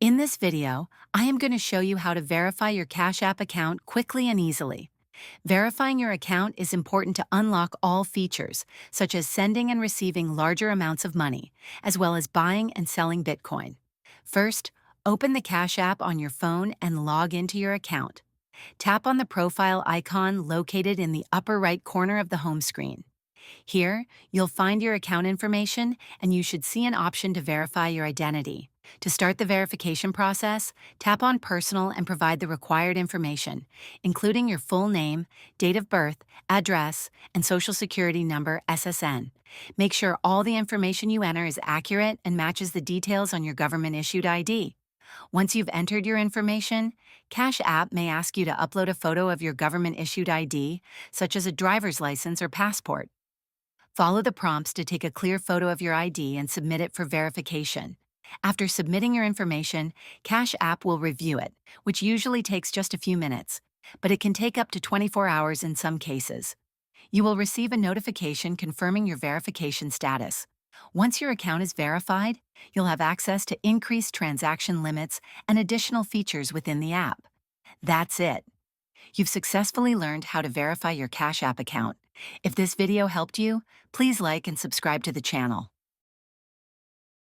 In this video, I am going to show you how to verify your Cash App account quickly and easily. Verifying your account is important to unlock all features, such as sending and receiving larger amounts of money, as well as buying and selling Bitcoin. First, open the Cash App on your phone and log into your account. Tap on the profile icon located in the upper right corner of the home screen. Here, you'll find your account information and you should see an option to verify your identity. To start the verification process, tap on Personal and provide the required information, including your full name, date of birth, address, and Social Security number (SSN). Make sure all the information you enter is accurate and matches the details on your government-issued ID. Once you've entered your information, Cash App may ask you to upload a photo of your government-issued ID, such as a driver's license or passport. Follow the prompts to take a clear photo of your ID and submit it for verification. After submitting your information, Cash App will review it, which usually takes just a few minutes, but it can take up to 24 hours in some cases. You will receive a notification confirming your verification status. Once your account is verified, you'll have access to increased transaction limits and additional features within the app. That's it. You've successfully learned how to verify your Cash App account. If this video helped you, please like and subscribe to the channel.